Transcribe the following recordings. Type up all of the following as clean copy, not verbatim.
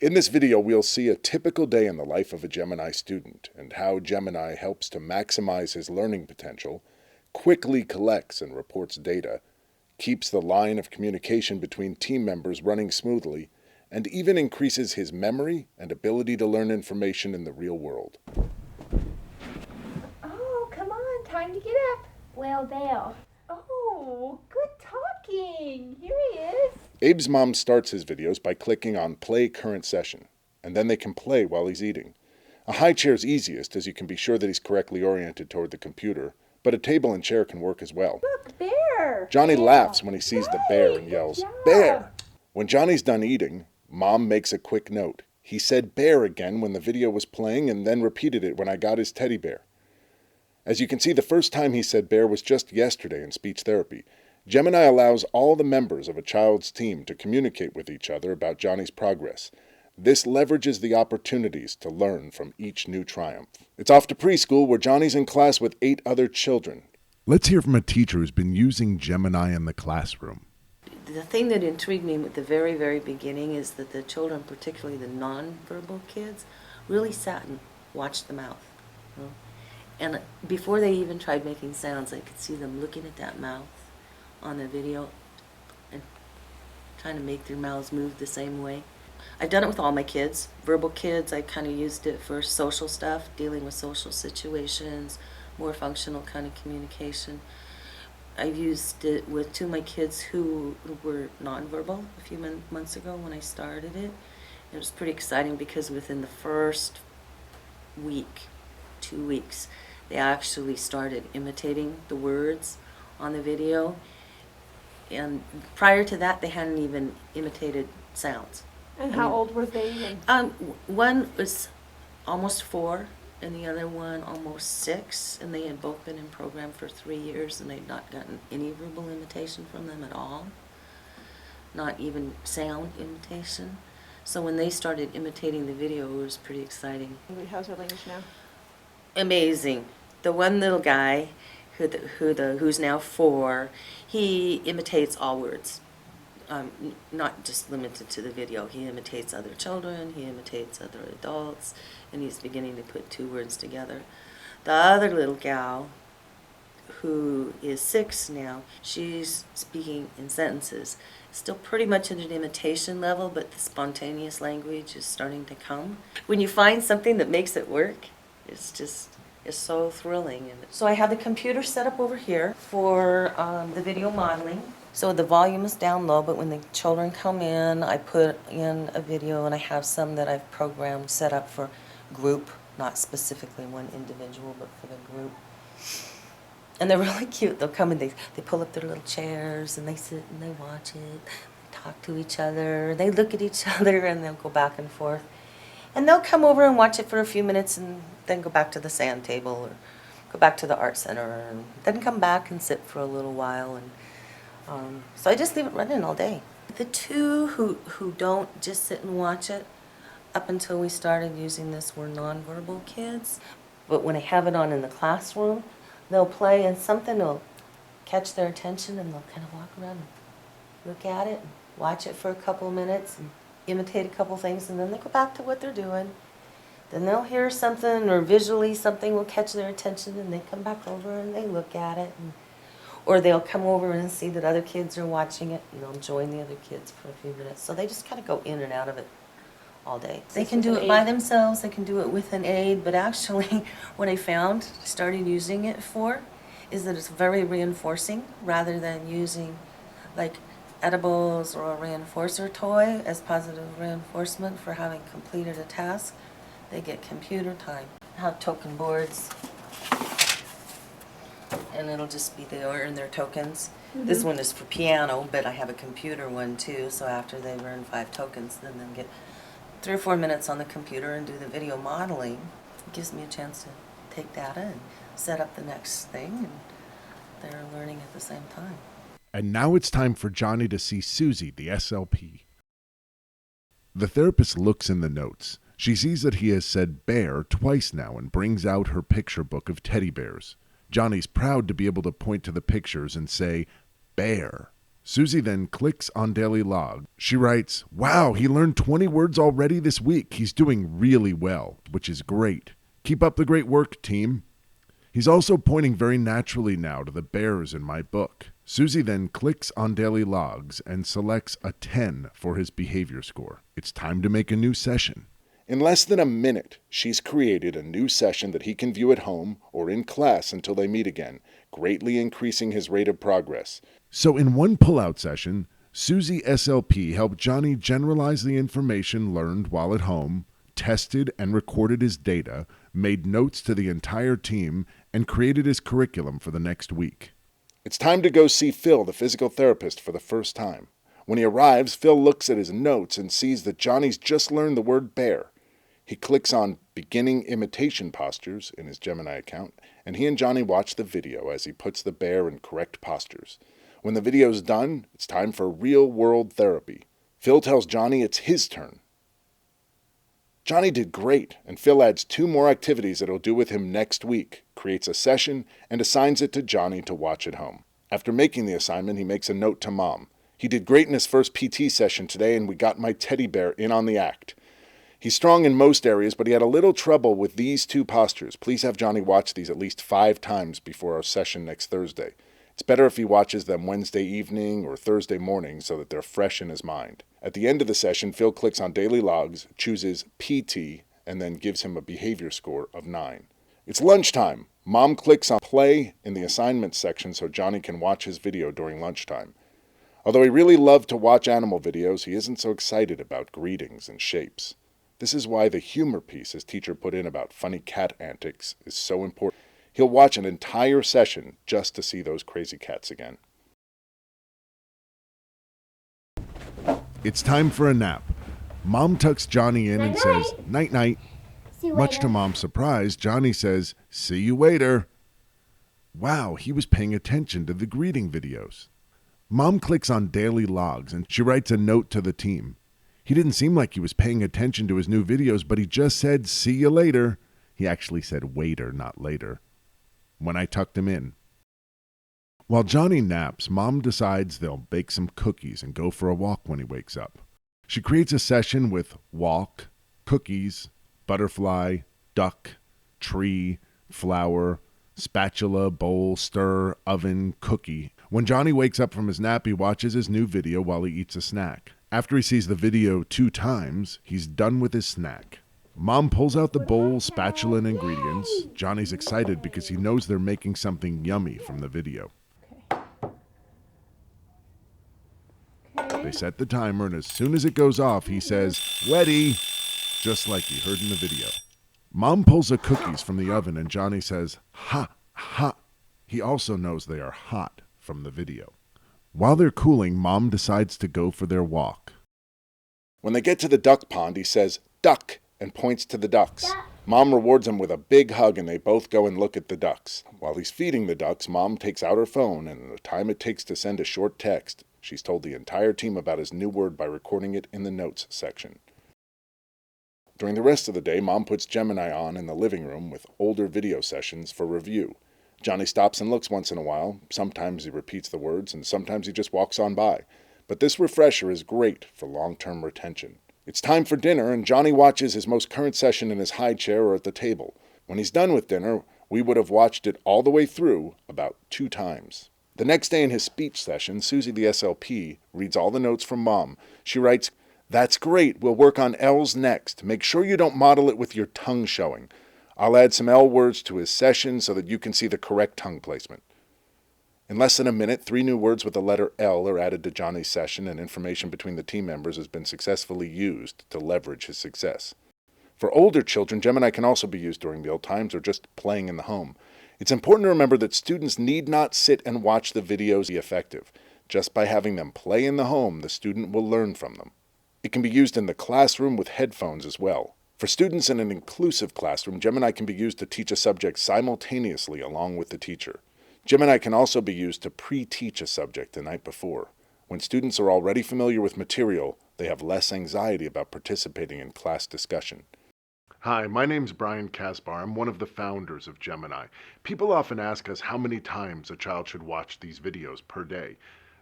In this video, we'll see a typical day in the life of a Gemiini student and how Gemiini helps to maximize his learning potential, quickly collects and reports data, keeps the line of communication between team members running smoothly, and even increases his memory and ability to learn information in the real world. Oh, come on, time to get up. Well, there. Oh, good talking. Here he is. Abe's mom starts his videos by clicking on Play Current Session, and then they can play while he's eating. A high chair's easiest, as you can be sure that he's correctly oriented toward the computer, but a table and chair can work as well. Look, bear. Johnny laughs when he sees the bear and yells, Yeah. "Bear!" When Johnny's done eating, Mom makes a quick note. He said bear again when the video was playing and then repeated it when I got his teddy bear. As you can see, the first time he said bear was just yesterday in speech therapy. Gemiini allows all the members of a child's team to communicate with each other about Johnny's progress. This leverages the opportunities to learn from each new triumph. It's off to preschool, where Johnny's in class with 8 other children. Let's hear from a teacher who's been using Gemiini in the classroom. The thing that intrigued me at the very, very beginning is that the children, particularly the nonverbal kids, really sat and watched the mouth. You know? And before they even tried making sounds, I could see them looking at that mouth on the video and trying to make their mouths move the same way. I've done it with all my kids. Verbal kids, I kind of used it for social stuff, dealing with social situations, more functional kind of communication. I've used it with 2 of my kids who were nonverbal a few months ago when I started it. It was pretty exciting because within the first week, 2 weeks, they actually started imitating the words on the video. And prior to that, they hadn't even imitated sounds. And how old were they? One was almost 4, and the other one almost 6, and they had both been in program for 3 years, and they'd not gotten any verbal imitation from them at all, not even sound imitation. So when they started imitating the video, it was pretty exciting. How's their language now? Amazing. The one little guy who's now 4, he imitates all words. Not just limited to the video. He imitates other children, he imitates other adults, and he's beginning to put 2 words together. The other little gal, who is 6 now, she's speaking in sentences. Still pretty much at an imitation level, but the spontaneous language is starting to come. When you find something that makes it work, it's so thrilling. And so I have the computer set up over here for the video modeling. So the volume is down low, but when the children come in, I put in a video, and I have some that I've programmed set up for group, not specifically one individual, but for the group. And they're really cute. They'll come and they pull up their little chairs, and they sit and they watch it, talk to each other, they look at each other, and they'll go back and forth. And they'll come over and watch it for a few minutes and then go back to the sand table or go back to the art center and then come back and sit for a little while. And so I just leave it running all day. The 2 who don't just sit and watch it, up until we started using this, were nonverbal kids. But when I have it on in the classroom, they'll play and something will catch their attention, and they'll kind of walk around and look at it and watch it for a couple of minutes and imitate a couple things, and then they go back to what they're doing. Then they'll hear something, or visually something will catch their attention, and they come back over and they look at it. Or they'll come over and see that other kids are watching it, and they'll join the other kids for a few minutes. So they just kind of go in and out of it all day. They can do it by themselves, they can do it with an aid, but actually what I found, started using it for, is that it's very reinforcing, rather than using like edibles or a reinforcer toy as positive reinforcement for having completed a task. They get computer time. I have token boards, and it'll just be they earn their tokens. Mm-hmm. This one is for piano, but I have a computer one too, so after they've earned 5 tokens, then they'll get 3 or 4 minutes on the computer and do the video modeling. It gives me a chance to take data and set up the next thing, and they're learning at the same time. And now it's time for Johnny to see Susie, the SLP. The therapist looks in the notes. She sees that he has said bear twice now and brings out her picture book of teddy bears. Johnny's proud to be able to point to the pictures and say, bear. Susie then clicks on Daily Log. She writes, "Wow, he learned 20 words already this week. He's doing really well, which is great. Keep up the great work, team. He's also pointing very naturally now to the bears in my book." Susie then clicks on Daily Logs and selects a 10 for his behavior score. It's time to make a new session. In less than a minute, she's created a new session that he can view at home or in class until they meet again, greatly increasing his rate of progress. So in one pullout session, Susie SLP helped Johnny generalize the information learned while at home, tested and recorded his data, made notes to the entire team, and created his curriculum for the next week. It's time to go see Phil, the physical therapist, for the first time. When he arrives, Phil looks at his notes and sees that Johnny's just learned the word bear. He clicks on beginning imitation postures in his Gemini account, and he and Johnny watch the video as he puts the bear in correct postures. When the video's done, it's time for real-world therapy. Phil tells Johnny it's his turn. Johnny did great, and Phil adds 2 more activities that he'll do with him next week, creates a session, and assigns it to Johnny to watch at home. After making the assignment, he makes a note to Mom. "He did great in his first PT session today, and we got my teddy bear in on the act. He's strong in most areas, but he had a little trouble with these 2 postures. Please have Johnny watch these at least 5 times before our session next Thursday. It's better if he watches them Wednesday evening or Thursday morning so that they're fresh in his mind." At the end of the session, Phil clicks on Daily Logs, chooses PT, and then gives him a behavior score of 9. It's lunchtime. Mom clicks on play in the assignments section so Johnny can watch his video during lunchtime. Although he really loved to watch animal videos, he isn't so excited about greetings and shapes. This is why the humor piece his teacher put in about funny cat antics is so important. He'll watch an entire session just to see those crazy cats again. It's time for a nap. Mom tucks Johnny in and says, "Night-night." Much to Mom's surprise, Johnny says, "See you later." Wow, he was paying attention to the greeting videos. Mom clicks on Daily Logs and she writes a note to the team. He didn't seem like he was paying attention to his new videos, but he just said, "See you later." He actually said waiter, not later. When I tucked him in. While Johnny naps, Mom decides they'll bake some cookies and go for a walk when he wakes up. She creates a session with walk, cookies, butterfly, duck, tree, flower, spatula, bowl, stir, oven, cookie. When Johnny wakes up from his nap, he watches his new video while he eats a snack. After he sees the video 2 times, he's done with his snack. Mom pulls out the bowl, spatula, and ingredients. Johnny's excited because he knows they're making something yummy from the video. They set the timer, and as soon as it goes off, he says, "Ready," just like he heard in the video. Mom pulls the cookies from the oven, and Johnny says, "Ha, ha." He also knows they are hot from the video. While they're cooling, Mom decides to go for their walk. When they get to the duck pond, he says, "Duck," and points to the ducks. Mom rewards him with a big hug, and they both go and look at the ducks. While he's feeding the ducks, Mom takes out her phone, and in the time it takes to send a short text, she's told the entire team about his new word by recording it in the notes section. During the rest of the day, Mom puts Gemini on in the living room with older video sessions for review. Johnny stops and looks once in a while. Sometimes he repeats the words, and sometimes he just walks on by. But this refresher is great for long-term retention. It's time for dinner, and Johnny watches his most current session in his high chair or at the table. When he's done with dinner, we would have watched it all the way through about 2 times. The next day in his speech session, Susie the SLP reads all the notes from Mom. She writes, "That's great. We'll work on L's next. Make sure you don't model it with your tongue showing. I'll add some L words to his session so that you can see the correct tongue placement." In less than a minute, 3 new words with the letter L are added to Johnny's session, and information between the team members has been successfully used to leverage his success. For older children, Gemini can also be used during meal times or just playing in the home. It's important to remember that students need not sit and watch the videos to be effective. Just by having them play in the home, the student will learn from them. It can be used in the classroom with headphones as well. For students in an inclusive classroom, Gemini can be used to teach a subject simultaneously along with the teacher. Gemini can also be used to pre-teach a subject the night before. When students are already familiar with material, they have less anxiety about participating in class discussion. Hi, my name's Brian Kaspar. I'm one of the founders of Gemini. People often ask us how many times a child should watch these videos per day.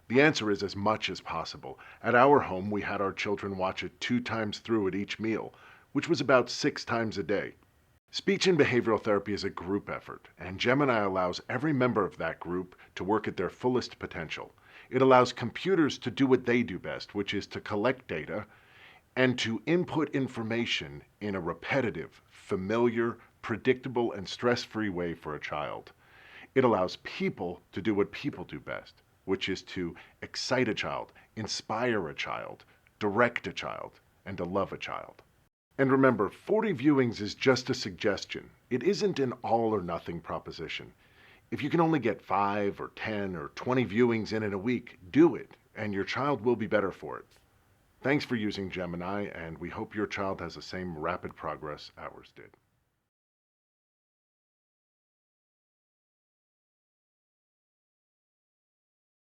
The answer is as much as possible. At our home, we had our children watch it 2 times through at each meal, which was about 6 times a day. Speech and behavioral therapy is a group effort, and Gemini allows every member of that group to work at their fullest potential. It allows computers to do what they do best, which is to collect data and to input information in a repetitive, familiar, predictable, and stress-free way for a child. It allows people to do what people do best, which is to excite a child, inspire a child, direct a child, and to love a child. And remember, 40 viewings is just a suggestion. It isn't an all or nothing proposition. If you can only get 5 or 10 or 20 viewings in a week, do it, and your child will be better for it. Thanks for using Gemini, and we hope your child has the same rapid progress ours did.